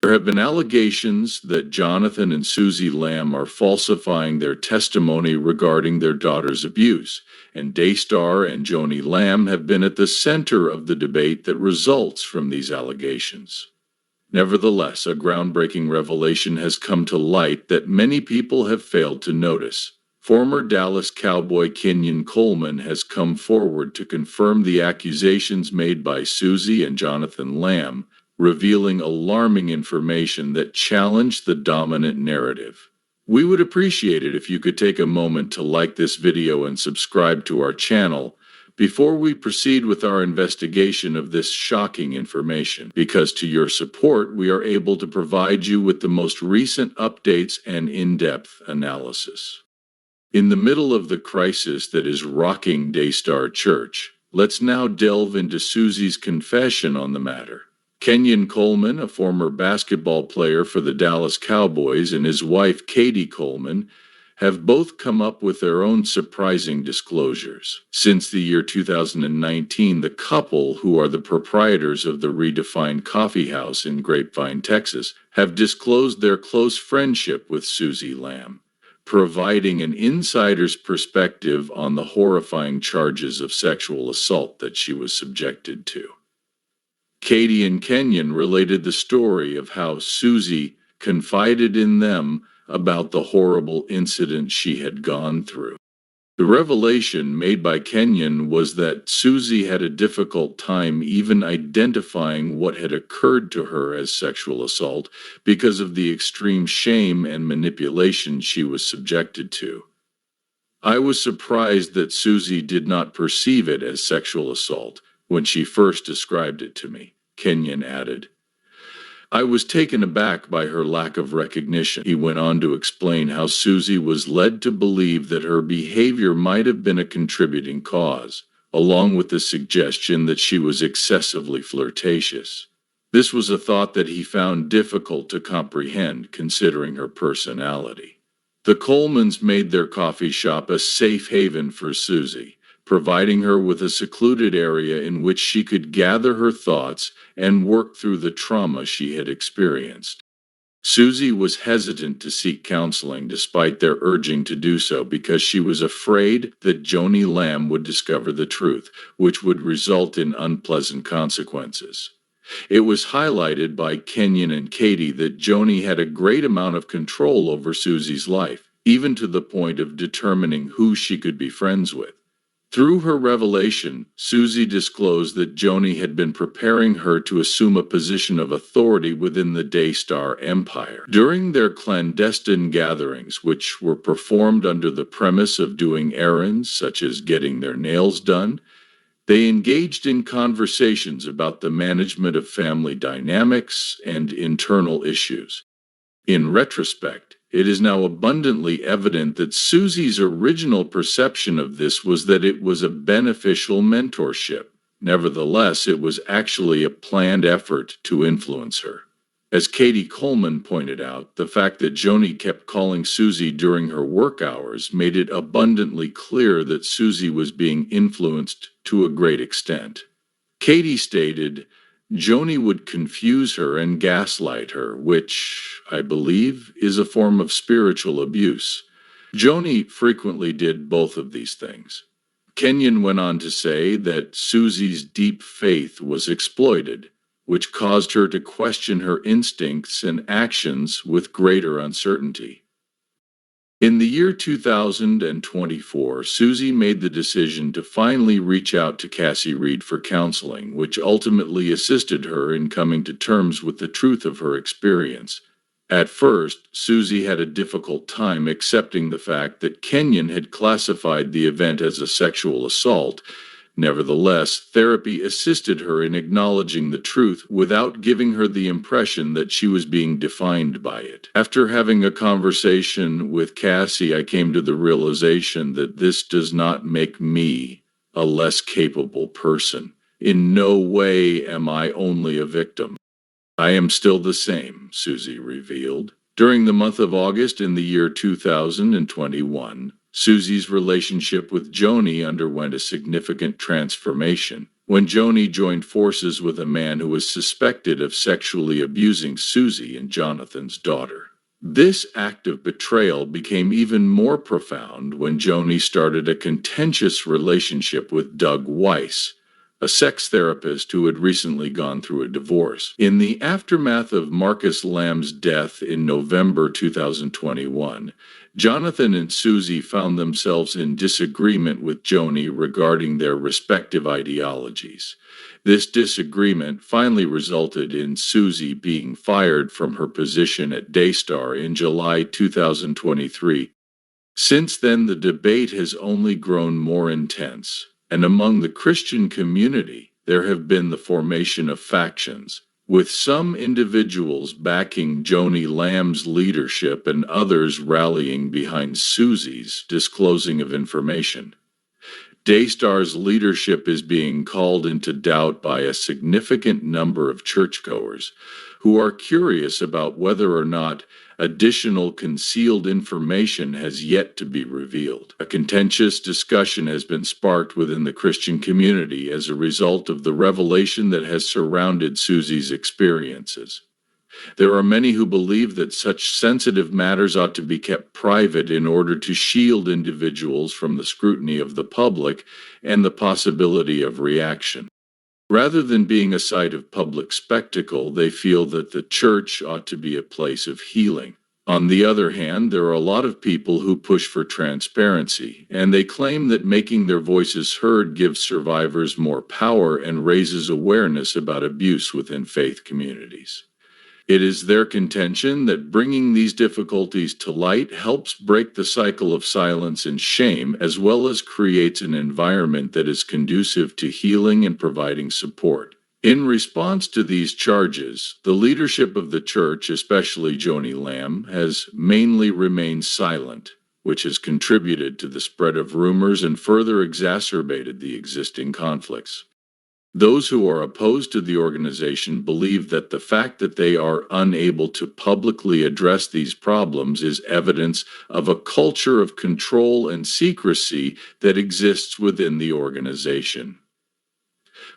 There have been allegations that Jonathan and Suzy Lamb are falsifying their testimony regarding their daughter's abuse, and Daystar and Joni Lamb have been at the center of the debate that results from these allegations. Nevertheless, a groundbreaking revelation has come to light that many people have failed to notice. Former Dallas Cowboy Kenyan Coleman has come forward to confirm the accusations made by Suzy and Jonathan Lamb, revealing alarming information that challenged the dominant narrative. We would appreciate it if you could take a moment to like this video and subscribe to our channel before we proceed with our investigation of this shocking information, because to your support we are able to provide you with the most recent updates and in-depth analysis. In the middle of the crisis that is rocking Daystar Church, let's now delve into Suzy's confession on the matter. Kenyan Coleman, a former basketball player for the Dallas Cowboys, and his wife Katie Coleman have both come up with their own surprising disclosures. Since the year 2019, the couple, who are the proprietors of the Redefined Coffee House in Grapevine, Texas, have disclosed their close friendship with Suzy Lamb, providing an insider's perspective on the horrifying charges of sexual assault that she was subjected to. Katie and Kenyan related the story of how Suzy confided in them about the horrible incident she had gone through. The revelation made by Kenyan was that Suzy had a difficult time even identifying what had occurred to her as sexual assault because of the extreme shame and manipulation she was subjected to. I was surprised that Suzy did not perceive it as sexual assault when she first described it to me, Kenyan added. I was taken aback by her lack of recognition. He went on to explain how Suzy was led to believe that her behavior might have been a contributing cause, along with the suggestion that she was excessively flirtatious. This was a thought that he found difficult to comprehend, considering her personality. The Colemans made their coffee shop a safe haven for Suzy, providing her with a secluded area in which she could gather her thoughts and work through the trauma she had experienced. Suzy was hesitant to seek counseling despite their urging to do so because she was afraid that Joni Lamb would discover the truth, which would result in unpleasant consequences. It was highlighted by Kenyan and Katie that Joni had a great amount of control over Suzy's life, even to the point of determining who she could be friends with. Through her revelation, Suzy disclosed that Joni had been preparing her to assume a position of authority within the Daystar Empire. During their clandestine gatherings, which were performed under the premise of doing errands such as getting their nails done, they engaged in conversations about the management of family dynamics and internal issues. In retrospect, it is now abundantly evident that Suzy's original perception of this was that it was a beneficial mentorship. Nevertheless, it was actually a planned effort to influence her. As Katie Coleman pointed out, the fact that Joni kept calling Suzy during her work hours made it abundantly clear that Suzy was being influenced to a great extent. Katie stated, Joni would confuse her and gaslight her, which, I believe, is a form of spiritual abuse. Joni frequently did both of these things. Kenyan went on to say that Suzy's deep faith was exploited, which caused her to question her instincts and actions with greater uncertainty. In the year 2024, Suzy made the decision to finally reach out to Cassie Reed for counseling, which ultimately assisted her in coming to terms with the truth of her experience. At first, Suzy had a difficult time accepting the fact that Kenyan had classified the event as a sexual assault. Nevertheless, therapy assisted her in acknowledging the truth without giving her the impression that she was being defined by it. After having a conversation with Cassie, I came to the realization that this does not make me a less capable person. In no way am I only a victim. I am still the same, Suzy revealed. During the month of August in the year 2021, Suzy's relationship with Joni underwent a significant transformation. when Joni joined forces with a man who was suspected of sexually abusing Suzy and Jonathan's daughter. This act of betrayal became even more profound when Joni started a contentious relationship with Doug Weiss, a sex therapist who had recently gone through a divorce. In the aftermath of Marcus Lamb's death in November 2021, Jonathan and Suzy found themselves in disagreement with Joni regarding their respective ideologies. This disagreement finally resulted in Suzy being fired from her position at Daystar in July 2023. Since then, the debate has only grown more intense, and among the Christian community, there have been the formation of factions, with some individuals backing Joni Lamb's leadership and others rallying behind Suzy's disclosing of information. Daystar's leadership is being called into doubt by a significant number of churchgoers who are curious about whether or not additional concealed information has yet to be revealed. A contentious discussion has been sparked within the Christian community as a result of the revelation that has surrounded Suzy's experiences. There are many who believe that such sensitive matters ought to be kept private in order to shield individuals from the scrutiny of the public and the possibility of reaction. Rather than being a site of public spectacle, they feel that the church ought to be a place of healing. On the other hand, there are a lot of people who push for transparency, and they claim that making their voices heard gives survivors more power and raises awareness about abuse within faith communities. It is their contention that bringing these difficulties to light helps break the cycle of silence and shame, as well as creates an environment that is conducive to healing and providing support. In response to these charges, the leadership of the church, especially Joni Lamb, has mainly remained silent, which has contributed to the spread of rumors and further exacerbated the existing conflicts. Those who are opposed to the organization believe that the fact that they are unable to publicly address these problems is evidence of a culture of control and secrecy that exists within the organization.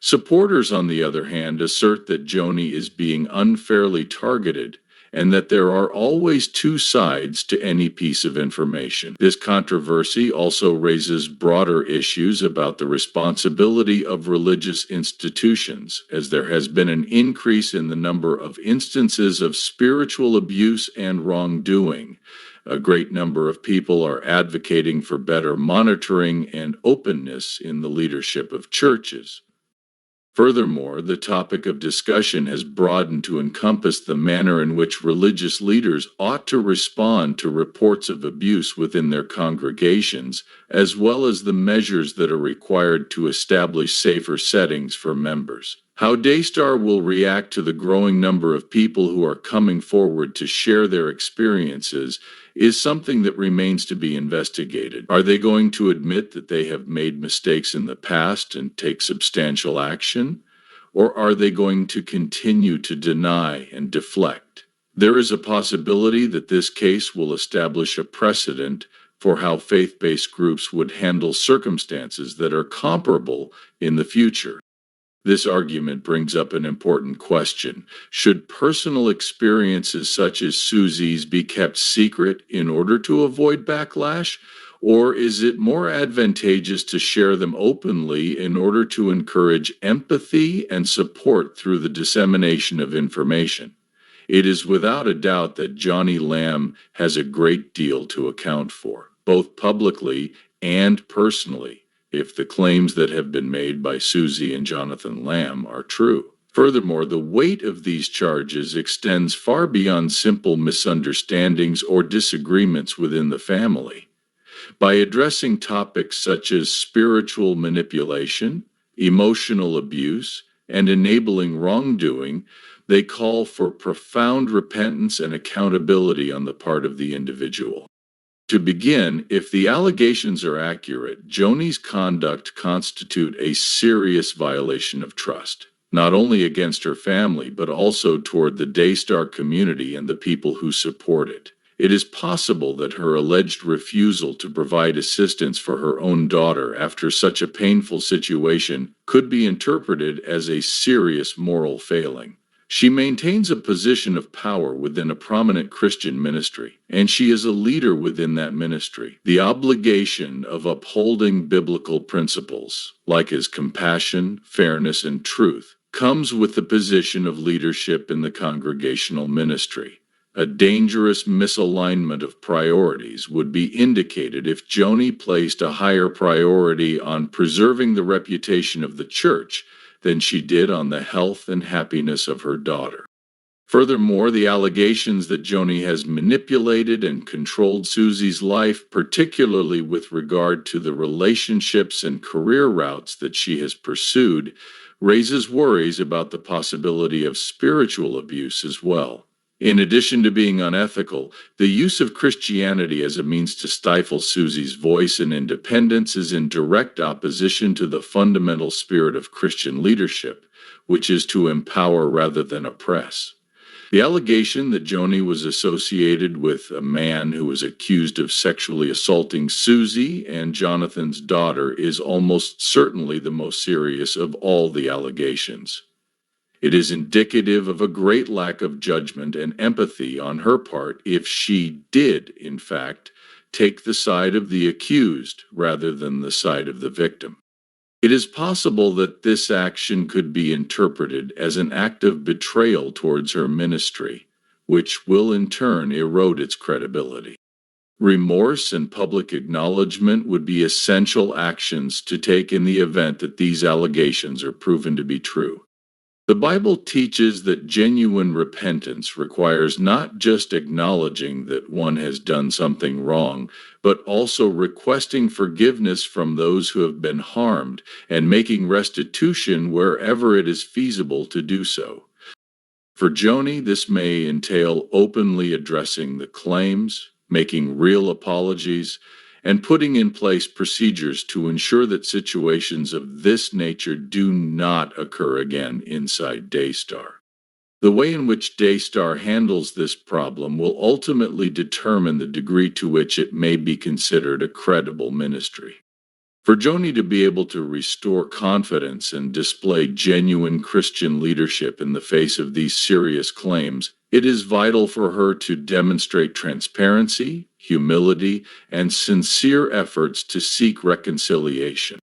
Supporters, on the other hand, assert that Joni is being unfairly targeted and that there are always two sides to any piece of information. This controversy also raises broader issues about the responsibility of religious institutions, as there has been an increase in the number of instances of spiritual abuse and wrongdoing. A great number of people are advocating for better monitoring and openness in the leadership of churches. Furthermore, the topic of discussion has broadened to encompass the manner in which religious leaders ought to respond to reports of abuse within their congregations, as well as the measures that are required to establish safer settings for members. How Daystar will react to the growing number of people who are coming forward to share their experiences is something that remains to be investigated. Are they going to admit that they have made mistakes in the past and take substantial action? Or are they going to continue to deny and deflect? There is a possibility that this case will establish a precedent for how faith-based groups would handle circumstances that are comparable in the future. This argument brings up an important question. Should personal experiences such as Suzy's be kept secret in order to avoid backlash? Or is it more advantageous to share them openly in order to encourage empathy and support through the dissemination of information? It is without a doubt that Joni Lamb has a great deal to account for, both publicly and personally, if the claims that have been made by Suzy and Jonathan Lamb are true. Furthermore, the weight of these charges extends far beyond simple misunderstandings or disagreements within the family. By addressing topics such as spiritual manipulation, emotional abuse, and enabling wrongdoing, they call for profound repentance and accountability on the part of the individual. To begin, if the allegations are accurate, Joni's conduct constitute a serious violation of trust, not only against her family, but also toward the Daystar community and the people who support it. It is possible that her alleged refusal to provide assistance for her own daughter after such a painful situation could be interpreted as a serious moral failing. She maintains a position of power within a prominent Christian ministry, and she is a leader within that ministry. The obligation of upholding biblical principles, like as compassion, fairness, and truth, comes with the position of leadership in the congregational ministry. A dangerous misalignment of priorities would be indicated if Joni placed a higher priority on preserving the reputation of the church than she did on the health and happiness of her daughter. Furthermore, the allegations that Joni has manipulated and controlled Suzy's life, particularly with regard to the relationships and career routes that she has pursued, raises worries about the possibility of spiritual abuse as well. In addition to being unethical, the use of Christianity as a means to stifle Suzy's voice and independence is in direct opposition to the fundamental spirit of Christian leadership, which is to empower rather than oppress. The allegation that Joni was associated with a man who was accused of sexually assaulting Suzy and Jonathan's daughter is almost certainly the most serious of all the allegations. It is indicative of a great lack of judgment and empathy on her part if she did, in fact, take the side of the accused rather than the side of the victim. It is possible that this action could be interpreted as an act of betrayal towards her ministry, which will in turn erode its credibility. Remorse and public acknowledgement would be essential actions to take in the event that these allegations are proven to be true. The Bible teaches that genuine repentance requires not just acknowledging that one has done something wrong, but also requesting forgiveness from those who have been harmed and making restitution wherever it is feasible to do so. For Joni, this may entail openly addressing the claims, making real apologies, and putting in place procedures to ensure that situations of this nature do not occur again inside Daystar. The way in which Daystar handles this problem will ultimately determine the degree to which it may be considered a credible ministry. For Joni to be able to restore confidence and display genuine Christian leadership in the face of these serious claims, it is vital for her to demonstrate transparency, humility, and sincere efforts to seek reconciliation.